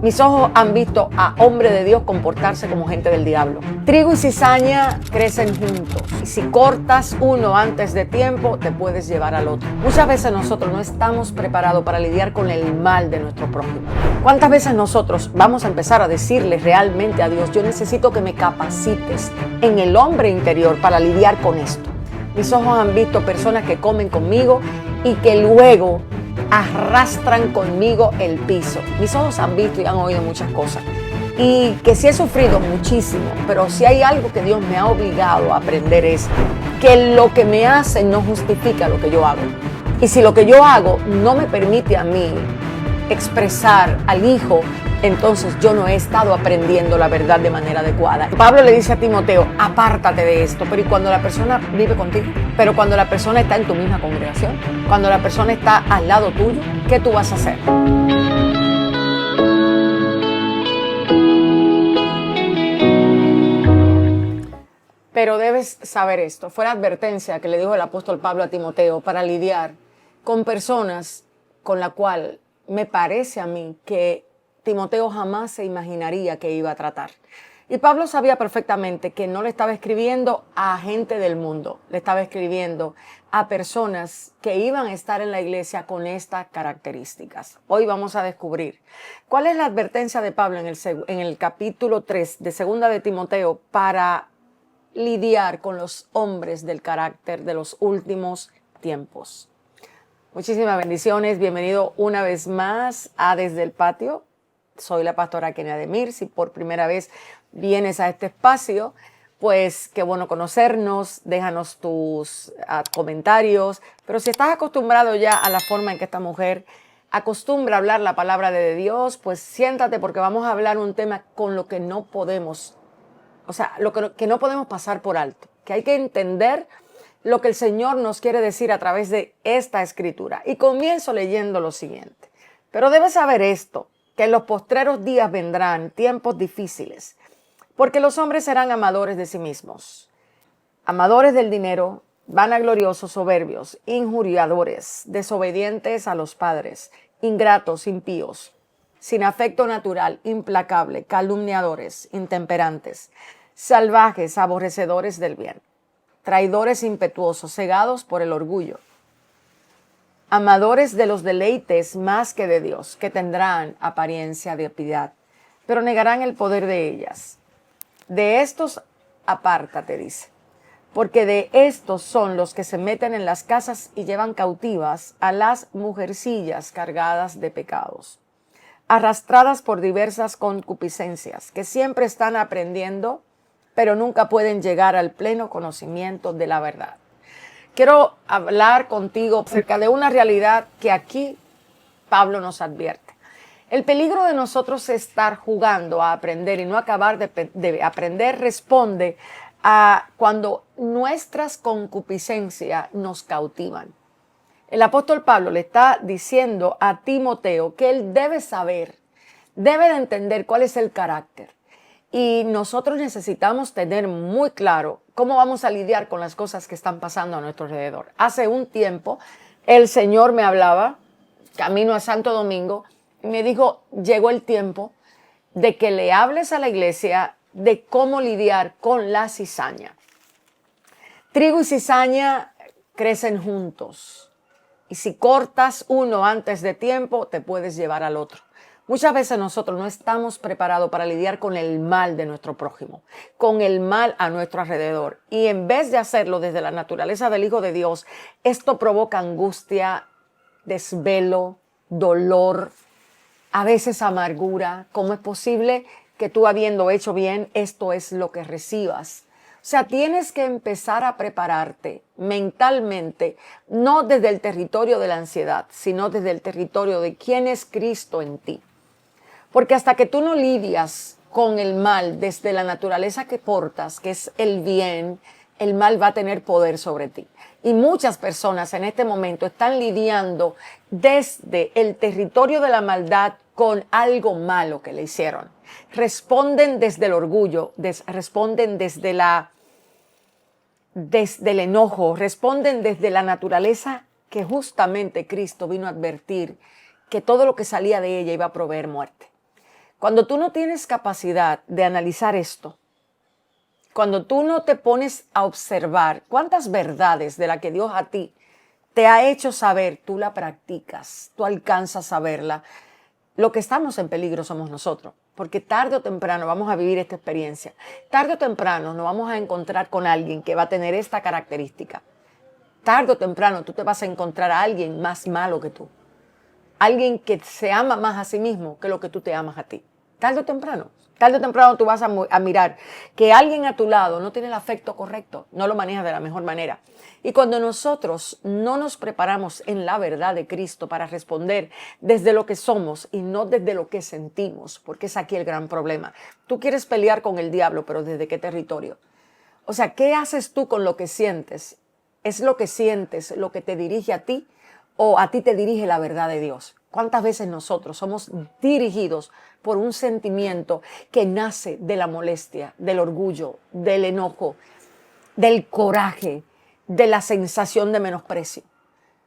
Mis ojos han visto a hombres de Dios comportarse como gente del diablo. Trigo y cizaña crecen juntos. Y si cortas uno antes de tiempo, te puedes llevar al otro. Muchas veces nosotros no estamos preparados para lidiar con el mal de nuestro prójimo. ¿Cuántas veces nosotros vamos a empezar a decirle realmente a Dios, yo necesito que me capacites en el hombre interior para lidiar con esto? Mis ojos han visto personas que comen conmigo y que luego arrastran conmigo el piso. Mis ojos han visto y han oído muchas cosas. Y que sí he sufrido muchísimo, pero si hay algo que Dios me ha obligado a aprender es que lo que me hacen no justifica lo que yo hago. Y si lo que yo hago no me permite a mí expresar al Hijo, entonces yo no he estado aprendiendo la verdad de manera adecuada. Pablo le dice a Timoteo, apártate de esto. Pero ¿y cuando la persona vive contigo? Pero cuando la persona está en tu misma congregación, cuando la persona está al lado tuyo, ¿qué tú vas a hacer? Pero debes saber esto. Fue la advertencia que le dijo el apóstol Pablo a Timoteo para lidiar con personas con la cual me parece a mí que Timoteo jamás se imaginaría que iba a tratar. Y Pablo sabía perfectamente que no le estaba escribiendo a gente del mundo, le estaba escribiendo a personas que iban a estar en la iglesia con estas características. Hoy vamos a descubrir cuál es la advertencia de Pablo en el capítulo 3 de Segunda de Timoteo para lidiar con los hombres del carácter de los últimos tiempos. Muchísimas bendiciones, bienvenido una vez más a Desde el Patio. Soy la pastora Kenia Demir. Si por primera vez vienes a este espacio, pues qué bueno conocernos, déjanos tus comentarios. Pero si estás acostumbrado ya a la forma en que esta mujer acostumbra hablar la palabra de Dios, pues siéntate porque vamos a hablar un tema con lo que no podemos, lo que no podemos pasar por alto, que hay que entender lo que el Señor nos quiere decir a través de esta escritura. Y comienzo leyendo lo siguiente. Pero debes saber esto, que en los postreros días vendrán tiempos difíciles, porque los hombres serán amadores de sí mismos, amadores del dinero, vanagloriosos, soberbios, injuriadores, desobedientes a los padres, ingratos, impíos, sin afecto natural, implacable, calumniadores, intemperantes, salvajes, aborrecedores del bien, traidores impetuosos, cegados por el orgullo, amadores de los deleites más que de Dios, que tendrán apariencia de piedad, pero negarán el poder de ellas. De estos apártate, dice, porque de estos son los que se meten en las casas y llevan cautivas a las mujercillas cargadas de pecados, arrastradas por diversas concupiscencias, que siempre están aprendiendo, pero nunca pueden llegar al pleno conocimiento de la verdad. Quiero hablar contigo acerca de una realidad que aquí Pablo nos advierte. El peligro de nosotros estar jugando a aprender y no acabar de aprender responde a cuando nuestras concupiscencias nos cautivan. El apóstol Pablo le está diciendo a Timoteo que él debe saber, debe de entender cuál es el carácter. Y nosotros necesitamos tener muy claro cómo vamos a lidiar con las cosas que están pasando a nuestro alrededor. Hace un tiempo el Señor me hablaba, camino a Santo Domingo, y me dijo, llegó el tiempo de que le hables a la iglesia de cómo lidiar con la cizaña. Trigo y cizaña crecen juntos. Y si cortas uno antes de tiempo, te puedes llevar al otro. Muchas veces nosotros no estamos preparados para lidiar con el mal de nuestro prójimo, con el mal a nuestro alrededor. Y en vez de hacerlo desde la naturaleza del Hijo de Dios, esto provoca angustia, desvelo, dolor, a veces amargura. ¿Cómo es posible que tú, habiendo hecho bien, esto es lo que recibas? O sea, tienes que empezar a prepararte mentalmente, no desde el territorio de la ansiedad, sino desde el territorio de quién es Cristo en ti. Porque hasta que tú no lidias con el mal desde la naturaleza que portas, que es el bien, el mal va a tener poder sobre ti. Y muchas personas en este momento están lidiando desde el territorio de la maldad con algo malo que le hicieron. Responden desde el orgullo, responden desde el enojo, responden desde la naturaleza que justamente Cristo vino a advertir que todo lo que salía de ella iba a proveer muerte. Cuando tú no tienes capacidad de analizar esto, cuando tú no te pones a observar cuántas verdades de las que Dios a ti te ha hecho saber, tú la practicas, tú alcanzas a verla, lo que estamos en peligro somos nosotros, porque tarde o temprano vamos a vivir esta experiencia. Tarde o temprano nos vamos a encontrar con alguien que va a tener esta característica. Tarde o temprano tú te vas a encontrar a alguien más malo que tú. Alguien que se ama más a sí mismo que lo que tú te amas a ti. Tarde o temprano tú vas a mirar que alguien a tu lado no tiene el afecto correcto, no lo maneja de la mejor manera. Y cuando nosotros no nos preparamos en la verdad de Cristo para responder desde lo que somos y no desde lo que sentimos, porque es aquí el gran problema. Tú quieres pelear con el diablo, pero ¿desde qué territorio? O sea, ¿qué haces tú con lo que sientes? ¿Es lo que sientes lo que te dirige a ti o a ti te dirige la verdad de Dios? ¿Cuántas veces nosotros somos dirigidos por un sentimiento que nace de la molestia, del orgullo, del enojo, del coraje, de la sensación de menosprecio?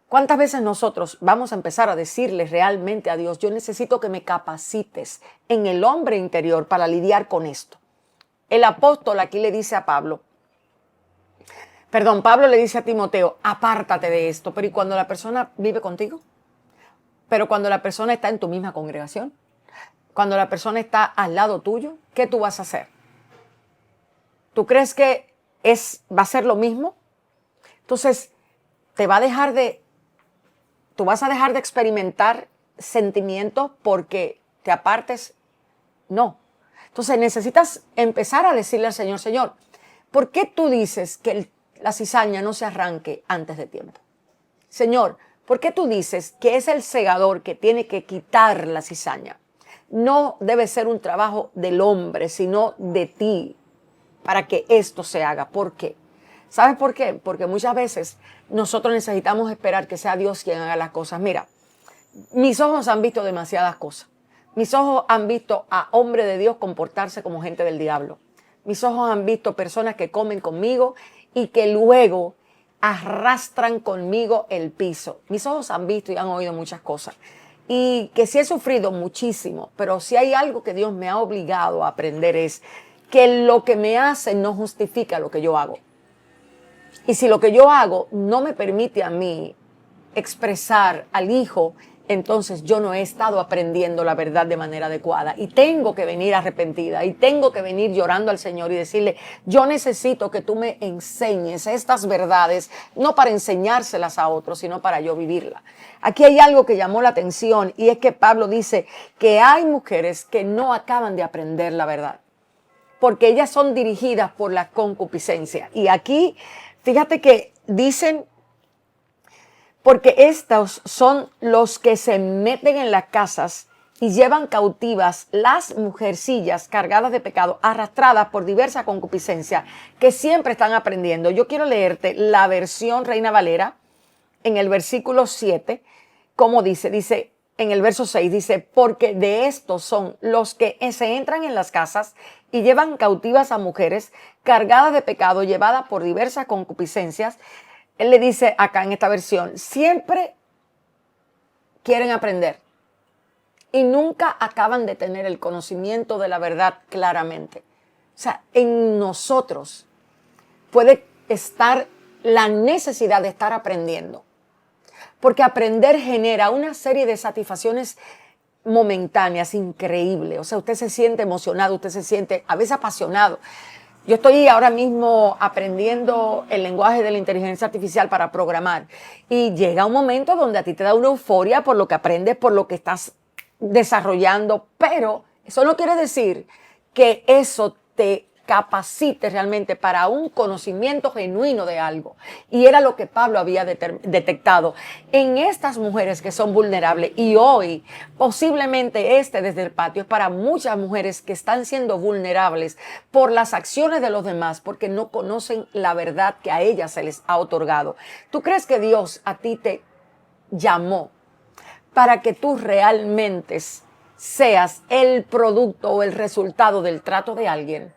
¿Cuántas veces nosotros vamos a empezar a decirle realmente a Dios, yo necesito que me capacites en el hombre interior para lidiar con esto? El apóstol aquí le dice a Pablo le dice a Timoteo, apártate de esto. Pero ¿y cuando la persona vive contigo? Pero cuando la persona está en tu misma congregación, cuando la persona está al lado tuyo, ¿qué tú vas a hacer? ¿Tú crees que va a ser lo mismo? Entonces, tú vas a dejar de experimentar sentimientos porque te apartes. No. Entonces necesitas empezar a decirle al Señor, Señor, ¿por qué tú dices que la cizaña no se arranque antes de tiempo? Señor, ¿por qué tú dices que es el segador que tiene que quitar la cizaña? No debe ser un trabajo del hombre, sino de ti, para que esto se haga. ¿Por qué? ¿Sabes por qué? Porque muchas veces nosotros necesitamos esperar que sea Dios quien haga las cosas. Mira, mis ojos han visto demasiadas cosas. Mis ojos han visto a hombres de Dios comportarse como gente del diablo. Mis ojos han visto personas que comen conmigo y que luego arrastran conmigo el piso. Mis ojos han visto y han oído muchas cosas. Y que sí he sufrido muchísimo, pero si hay algo que Dios me ha obligado a aprender es que lo que me hace no justifica lo que yo hago. Y si lo que yo hago no me permite a mí expresar al Hijo, entonces yo no he estado aprendiendo la verdad de manera adecuada y tengo que venir arrepentida y tengo que venir llorando al Señor y decirle, yo necesito que tú me enseñes estas verdades, no para enseñárselas a otros, sino para yo vivirla. Aquí hay algo que llamó la atención y es que Pablo dice que hay mujeres que no acaban de aprender la verdad porque ellas son dirigidas por la concupiscencia. Y aquí, fíjate que dicen, porque estos son los que se meten en las casas y llevan cautivas las mujercillas cargadas de pecado, arrastradas por diversa concupiscencia, que siempre están aprendiendo. Yo quiero leerte la versión Reina Valera en el versículo 7, como dice en el verso 6, dice, porque de estos son los que se entran en las casas y llevan cautivas a mujeres cargadas de pecado, llevadas por diversas concupiscencias. Él le dice acá en esta versión, siempre quieren aprender y nunca acaban de tener el conocimiento de la verdad claramente. O sea, en nosotros puede estar la necesidad de estar aprendiendo, porque aprender genera una serie de satisfacciones momentáneas, increíbles. O sea, usted se siente emocionado, usted se siente a veces apasionado. Yo estoy ahora mismo aprendiendo el lenguaje de la inteligencia artificial para programar y llega un momento donde a ti te da una euforia por lo que aprendes, por lo que estás desarrollando, pero eso no quiere decir que eso te capacite realmente para un conocimiento genuino de algo. Y era lo que Pablo había detectado en estas mujeres que son vulnerables. Y hoy, posiblemente desde el patio es para muchas mujeres que están siendo vulnerables por las acciones de los demás, porque no conocen la verdad que a ellas se les ha otorgado. ¿Tú crees que Dios a ti te llamó para que tú realmente seas el producto o el resultado del trato de alguien?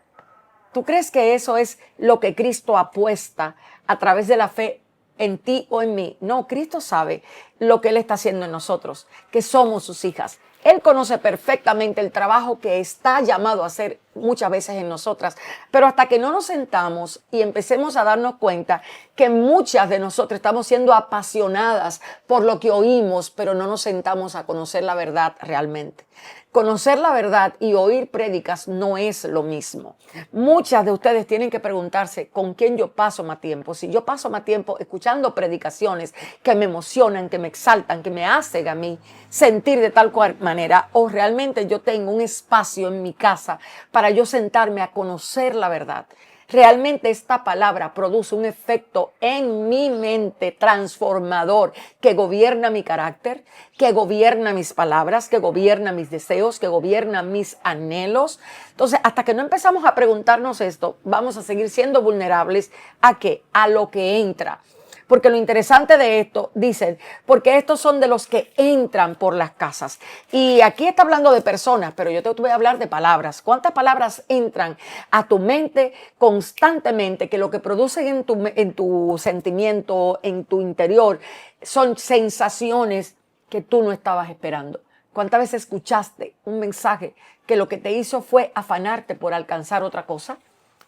¿Tú crees que eso es lo que Cristo apuesta a través de la fe en ti o en mí? No, Cristo sabe lo que Él está haciendo en nosotros, que somos sus hijas. Él conoce perfectamente el trabajo que está llamado a hacer muchas veces en nosotras. Pero hasta que no nos sentamos y empecemos a darnos cuenta que muchas de nosotras estamos siendo apasionadas por lo que oímos, pero no nos sentamos a conocer la verdad realmente. Conocer la verdad y oír prédicas no es lo mismo. Muchas de ustedes tienen que preguntarse con quién yo paso más tiempo. Si yo paso más tiempo escuchando predicaciones que me emocionan, que me exaltan, que me hacen a mí sentir de tal cual manera, o realmente yo tengo un espacio en mi casa para yo sentarme a conocer la verdad. Realmente esta palabra produce un efecto en mi mente transformador que gobierna mi carácter, que gobierna mis palabras, que gobierna mis deseos, que gobierna mis anhelos. Entonces, hasta que no empezamos a preguntarnos esto, vamos a seguir siendo vulnerables ¿a qué? A lo que entra. Porque lo interesante de esto, dicen, porque estos son de los que entran por las casas. Y aquí está hablando de personas, pero yo te voy a hablar de palabras. ¿Cuántas palabras entran a tu mente constantemente que lo que producen en tu sentimiento, en tu interior, son sensaciones que tú no estabas esperando? ¿Cuántas veces escuchaste un mensaje que lo que te hizo fue afanarte por alcanzar otra cosa,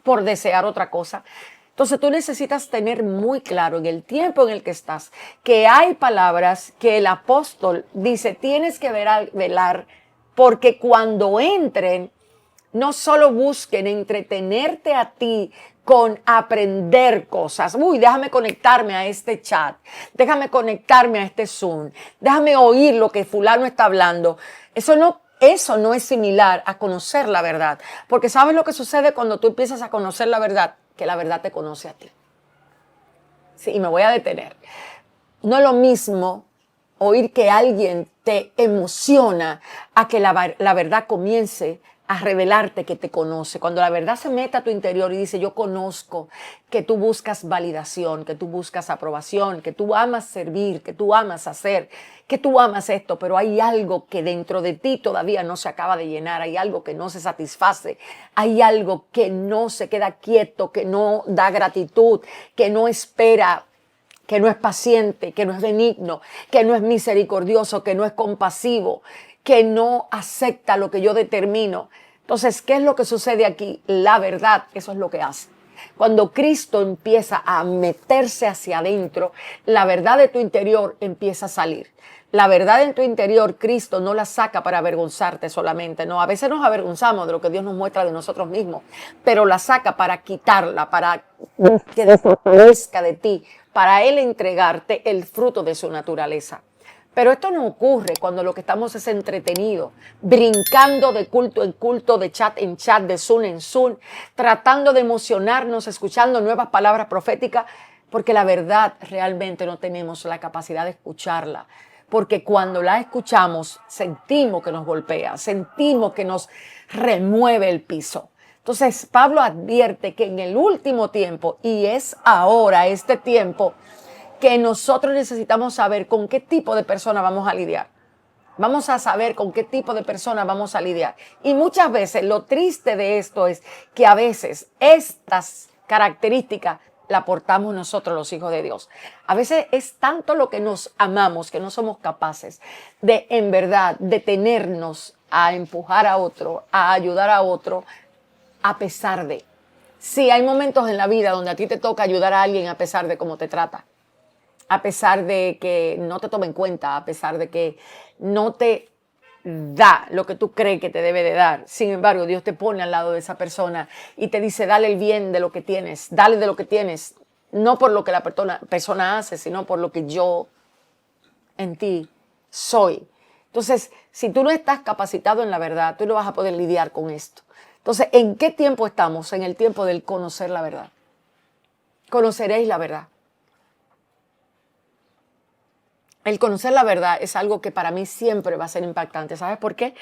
por desear otra cosa? Entonces tú necesitas tener muy claro en el tiempo en el que estás que hay palabras que el apóstol dice tienes que velar porque cuando entren no solo busquen entretenerte a ti con aprender cosas. Uy, déjame conectarme a este chat, déjame conectarme a este Zoom, déjame oír lo que fulano está hablando. Eso no es similar a conocer la verdad, porque ¿sabes lo que sucede cuando tú empiezas a conocer la verdad? Que la verdad te conoce a ti. Sí, y me voy a detener. No es lo mismo oír que alguien te emociona a que la verdad comience a revelarte que te conoce. Cuando la verdad se mete a tu interior y dice, yo conozco que tú buscas validación, que tú buscas aprobación, que tú amas servir, que tú amas hacer, que tú amas esto, pero hay algo que dentro de ti todavía no se acaba de llenar, hay algo que no se satisface, hay algo que no se queda quieto, que no da gratitud, que no espera, que no es paciente, que no es benigno, que no es misericordioso, que no es compasivo, que no acepta lo que yo determino. Entonces, ¿qué es lo que sucede aquí? La verdad, eso es lo que hace. Cuando Cristo empieza a meterse hacia adentro, la verdad de tu interior empieza a salir. La verdad en tu interior, Cristo no la saca para avergonzarte solamente. No, a veces nos avergonzamos de lo que Dios nos muestra de nosotros mismos, pero la saca para quitarla, para que desaparezca de ti, para Él entregarte el fruto de su naturaleza. Pero esto no ocurre cuando lo que estamos es entretenidos, brincando de culto en culto, de chat en chat, de Zoom en Zoom, tratando de emocionarnos, escuchando nuevas palabras proféticas, porque la verdad realmente no tenemos la capacidad de escucharla. Porque cuando la escuchamos, sentimos que nos golpea, sentimos que nos remueve el piso. Entonces, Pablo advierte que en el último tiempo, y es ahora este tiempo, que nosotros necesitamos saber con qué tipo de persona vamos a lidiar. Vamos a saber con qué tipo de persona vamos a lidiar. Y muchas veces lo triste de esto es que a veces estas características la portamos nosotros los hijos de Dios. A veces es tanto lo que nos amamos que no somos capaces de en verdad detenernos a empujar a otro, a ayudar a otro, a pesar de. Sí, hay momentos en la vida donde a ti te toca ayudar a alguien a pesar de cómo te trata. A pesar de que no te tome en cuenta, a pesar de que no te da lo que tú crees que te debe de dar. Sin embargo, Dios te pone al lado de esa persona y te dice, dale el bien de lo que tienes, dale de lo que tienes, no por lo que la persona hace, sino por lo que yo en ti soy. Entonces, si tú no estás capacitado en la verdad, tú no vas a poder lidiar con esto. Entonces, ¿en qué tiempo estamos? En el tiempo del conocer la verdad. Conoceréis la verdad. El conocer la verdad es algo que para mí siempre va a ser impactante. ¿Sabes por qué?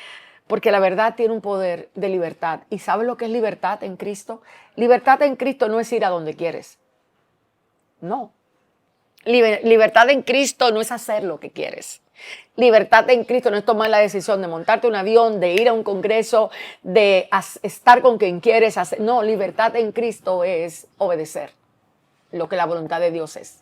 Porque la verdad tiene un poder de libertad. ¿Y sabes lo que es libertad en Cristo? Libertad en Cristo no es ir a donde quieres. No. Libertad en Cristo no es hacer lo que quieres. Libertad en Cristo no es tomar la decisión de montarte un avión, de ir a un congreso, de estar con quien quieres hacer. No, libertad en Cristo es obedecer lo que la voluntad de Dios es.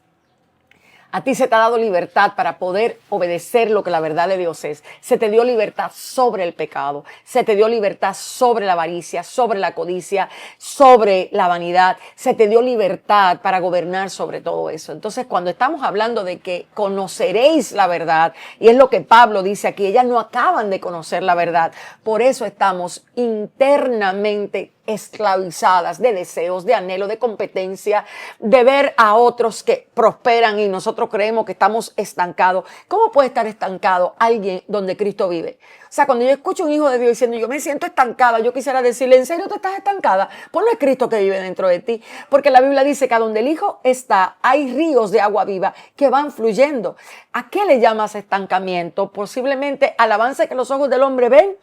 A ti se te ha dado libertad para poder obedecer lo que la verdad de Dios es. Se te dio libertad sobre el pecado. Se te dio libertad sobre la avaricia, sobre la codicia, sobre la vanidad. Se te dio libertad para gobernar sobre todo eso. Entonces, cuando estamos hablando de que conoceréis la verdad, y es lo que Pablo dice aquí, ellas no acaban de conocer la verdad. Por eso estamos internamente esclavizadas de deseos, de anhelo, de competencia, de ver a otros que prosperan y nosotros creemos que estamos estancados. ¿Cómo puede estar estancado alguien donde Cristo vive? O sea, cuando yo escucho a un hijo de Dios diciendo, yo me siento estancada, yo quisiera decirle, ¿en serio tú estás estancada? Pues no es Cristo que vive dentro de ti, porque la Biblia dice que a donde el Hijo está, hay ríos de agua viva que van fluyendo. ¿A qué le llamas estancamiento? Posiblemente al avance que los ojos del hombre ven.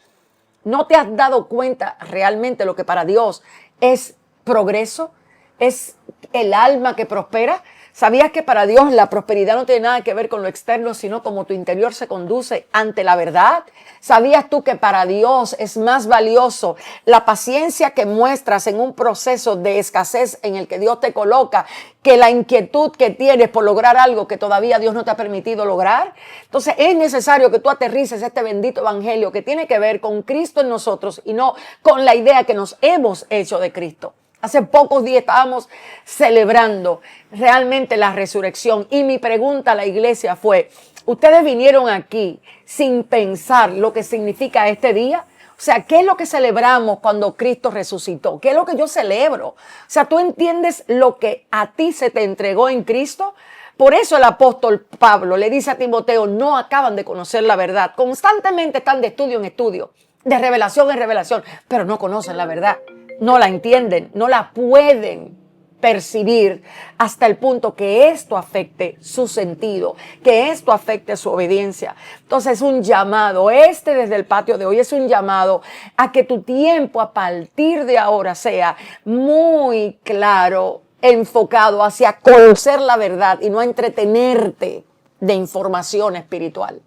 ¿No te has dado cuenta realmente lo que para Dios es progreso? ¿Es el alma que prospera? ¿Sabías que para Dios la prosperidad no tiene nada que ver con lo externo, sino como tu interior se conduce ante la verdad? ¿Sabías tú que para Dios es más valioso la paciencia que muestras en un proceso de escasez en el que Dios te coloca que la inquietud que tienes por lograr algo que todavía Dios no te ha permitido lograr? Entonces es necesario que tú aterrices este bendito evangelio que tiene que ver con Cristo en nosotros y no con la idea que nos hemos hecho de Cristo. Hace pocos días estábamos celebrando realmente la resurrección y mi pregunta a la iglesia fue, ¿ustedes vinieron aquí sin pensar lo que significa este día? O sea, ¿qué es lo que celebramos cuando Cristo resucitó? ¿Qué es lo que yo celebro? O sea, ¿tú entiendes lo que a ti se te entregó en Cristo? Por eso el apóstol Pablo le dice a Timoteo, no acaban de conocer la verdad. Constantemente están de estudio en estudio, de revelación en revelación, pero no conocen la verdad. No la entienden, no la pueden percibir hasta el punto que esto afecte su sentido, que esto afecte su obediencia. Entonces es un llamado, desde el patio de hoy es un llamado a que tu tiempo a partir de ahora sea muy claro, enfocado hacia conocer la verdad y no a entretenerte de información espiritual.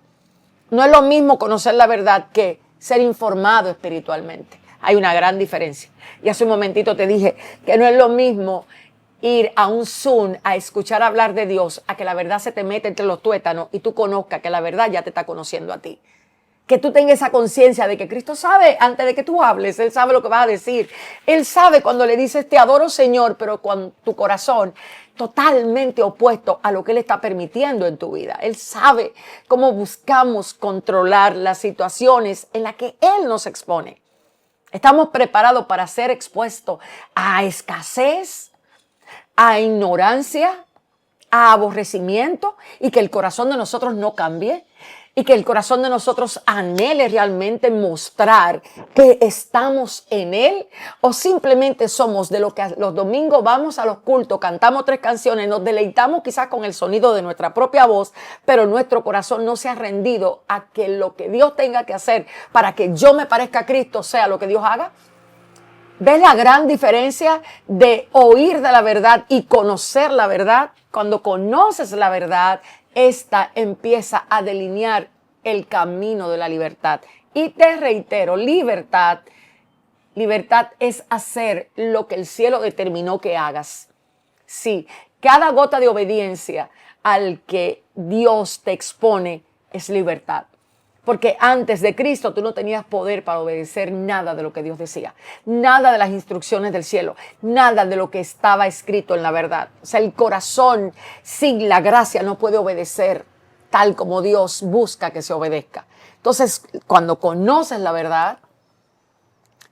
No es lo mismo conocer la verdad que ser informado espiritualmente. Hay una gran diferencia. Y hace un momentito te dije que no es lo mismo ir a un Zoom a escuchar hablar de Dios, a que la verdad se te mete entre los tuétanos y tú conozcas que la verdad ya te está conociendo a ti. Que tú tengas esa conciencia de que Cristo sabe antes de que tú hables, Él sabe lo que vas a decir. Él sabe cuando le dices te adoro Señor, pero con tu corazón totalmente opuesto a lo que Él está permitiendo en tu vida. Él sabe cómo buscamos controlar las situaciones en las que Él nos expone. Estamos preparados para ser expuestos a escasez, a ignorancia, a aborrecimiento y que el corazón de nosotros no cambie y que el corazón de nosotros anhele realmente mostrar que estamos en Él, o simplemente somos de lo que los domingos vamos a los cultos, cantamos 3 canciones, nos deleitamos quizás con el sonido de nuestra propia voz, pero nuestro corazón no se ha rendido a que lo que Dios tenga que hacer para que yo me parezca a Cristo sea lo que Dios haga. ¿Ves la gran diferencia de oír de la verdad y conocer la verdad? Cuando conoces la verdad, esta empieza a delinear el camino de la libertad. Y te reitero, libertad es hacer lo que el cielo determinó que hagas. Sí, cada gota de obediencia al que Dios te expone es libertad. Porque antes de Cristo tú no tenías poder para obedecer nada de lo que Dios decía, nada de las instrucciones del cielo, nada de lo que estaba escrito en la verdad. O sea, el corazón sin la gracia no puede obedecer tal como Dios busca que se obedezca. Entonces, cuando conoces la verdad,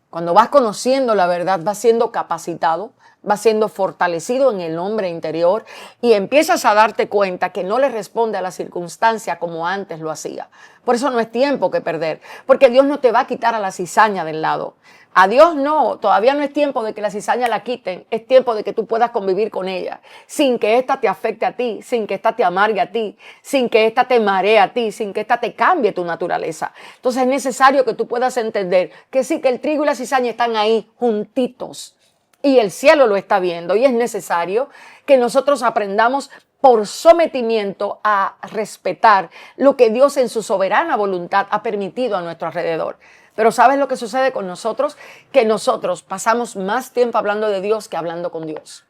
cuando vas conociendo la verdad, vas siendo capacitado, vas siendo fortalecido en el hombre interior y empiezas a darte cuenta que no le responde a la circunstancia como antes lo hacía. Por eso no es tiempo que perder, porque Dios no te va a quitar a la cizaña del lado. A Dios no, todavía no es tiempo de que la cizaña la quiten, es tiempo de que tú puedas convivir con ella, sin que ésta te afecte a ti, sin que ésta te amargue a ti, sin que ésta te maree a ti, sin que ésta te cambie tu naturaleza. Entonces es necesario que tú puedas entender que sí, que el trigo y la cizaña están ahí juntitos y el cielo lo está viendo, y es necesario que nosotros aprendamos por sometimiento a respetar lo que Dios en su soberana voluntad ha permitido a nuestro alrededor. Pero ¿sabes lo que sucede con nosotros? Que nosotros pasamos más tiempo hablando de Dios que hablando con Dios.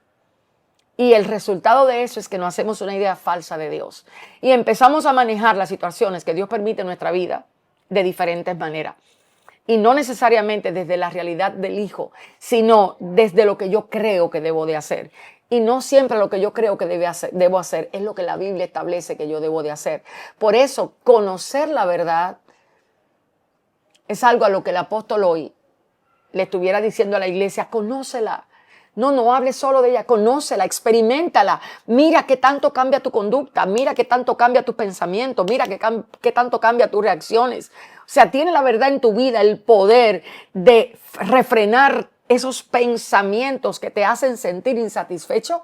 Y el resultado de eso es que nos hacemos una idea falsa de Dios. Y empezamos a manejar las situaciones que Dios permite en nuestra vida de diferentes maneras. Y no necesariamente desde la realidad del Hijo, sino desde lo que yo creo que debo de hacer. Y no siempre lo que yo creo que debo hacer es lo que la Biblia establece que yo debo de hacer. Por eso, conocer la verdad es algo a lo que el apóstol hoy le estuviera diciendo a la iglesia: conócela. No hables solo de ella, conócela, experiméntala. Mira qué tanto cambia tu conducta, mira qué tanto cambia tus pensamientos, mira qué tanto cambia tus reacciones. O sea, tiene la verdad en tu vida el poder de refrenar esos pensamientos que te hacen sentir insatisfecho,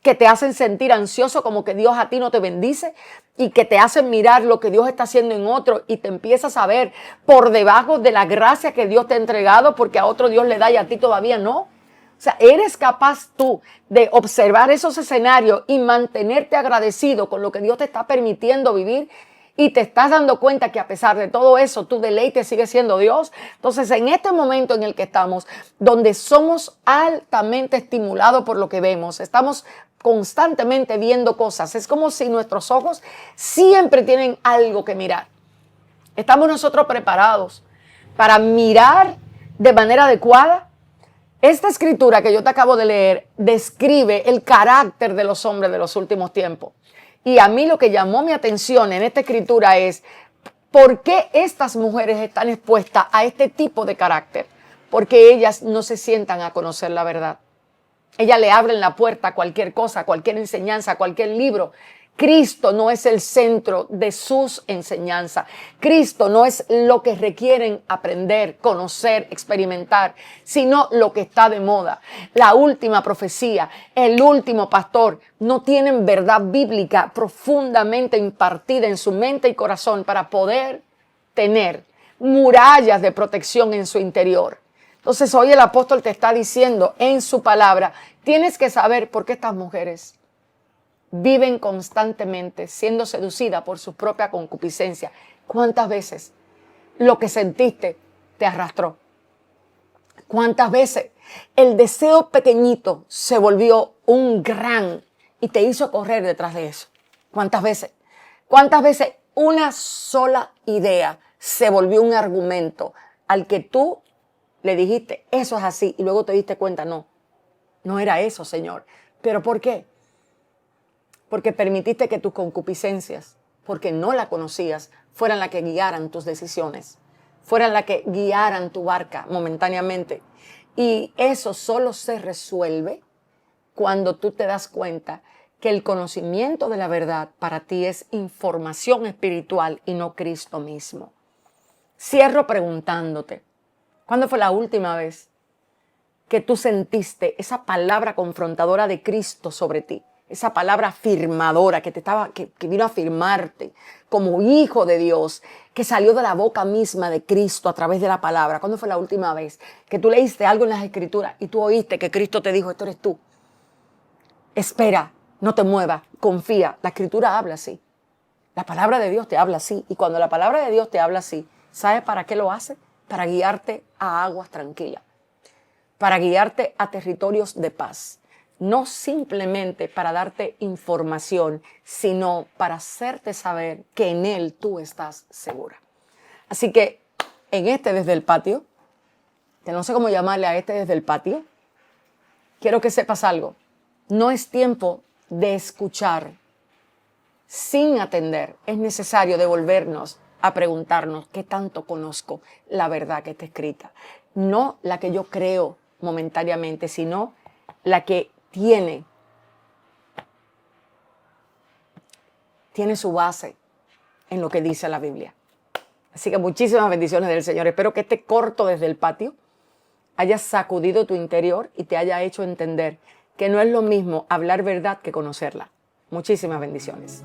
que te hacen sentir ansioso, como que Dios a ti no te bendice, y que te hacen mirar lo que Dios está haciendo en otro y te empiezas a ver por debajo de la gracia que Dios te ha entregado, porque a otro Dios le da y a ti todavía no. O sea, eres capaz tú de observar esos escenarios y mantenerte agradecido con lo que Dios te está permitiendo vivir, y te estás dando cuenta que a pesar de todo eso, tu deleite sigue siendo Dios. Entonces, en este momento en el que estamos, donde somos altamente estimulados por lo que vemos, estamos constantemente viendo cosas, es como si nuestros ojos siempre tienen algo que mirar. ¿Estamos nosotros preparados para mirar de manera adecuada? Esta escritura que yo te acabo de leer describe el carácter de los hombres de los últimos tiempos. Y a mí lo que llamó mi atención en esta escritura es por qué estas mujeres están expuestas a este tipo de carácter. Porque ellas no se sientan a conocer la verdad. Ellas le abren la puerta a cualquier cosa, a cualquier enseñanza, a cualquier libro. Cristo no es el centro de sus enseñanzas. Cristo no es lo que requieren aprender, conocer, experimentar, sino lo que está de moda. La última profecía, el último pastor, no tienen verdad bíblica profundamente impartida en su mente y corazón para poder tener murallas de protección en su interior. Entonces hoy el apóstol te está diciendo en su palabra, tienes que saber por qué estas mujeres viven constantemente siendo seducidas por su propia concupiscencia. ¿Cuántas veces lo que sentiste te arrastró? ¿Cuántas veces el deseo pequeñito se volvió un gran y te hizo correr detrás de eso? ¿Cuántas veces? ¿Cuántas veces una sola idea se volvió un argumento al que tú le dijiste, eso es así, y luego te diste cuenta, no era eso, Señor? ¿Pero por qué? Porque permitiste que tus concupiscencias, porque no la conocías, fueran las que guiaran tus decisiones, fueran las que guiaran tu barca momentáneamente. Y eso solo se resuelve cuando tú te das cuenta que el conocimiento de la verdad para ti es información espiritual y no Cristo mismo. Cierro preguntándote, ¿cuándo fue la última vez que tú sentiste esa palabra confrontadora de Cristo sobre ti? Esa palabra afirmadora que vino a afirmarte como hijo de Dios, que salió de la boca misma de Cristo a través de la palabra. ¿Cuándo fue la última vez que tú leíste algo en las Escrituras y tú oíste que Cristo te dijo, esto eres tú? Espera, no te muevas, confía. La Escritura habla así. La palabra de Dios te habla así. Y cuando la palabra de Dios te habla así, ¿sabes para qué lo hace? Para guiarte a aguas tranquilas, para guiarte a territorios de paz. No simplemente para darte información, sino para hacerte saber que en Él tú estás segura. Así que en este desde el patio, que no sé cómo llamarle a este desde el patio, quiero que sepas algo. No es tiempo de escuchar sin atender. Es necesario devolvernos a preguntarnos qué tanto conozco la verdad que está escrita. No la que yo creo momentáneamente, sino la que tiene su base en lo que dice la Biblia. Así que muchísimas bendiciones del Señor. Espero que este corto desde el patio haya sacudido tu interior y te haya hecho entender que no es lo mismo hablar verdad que conocerla. Muchísimas bendiciones.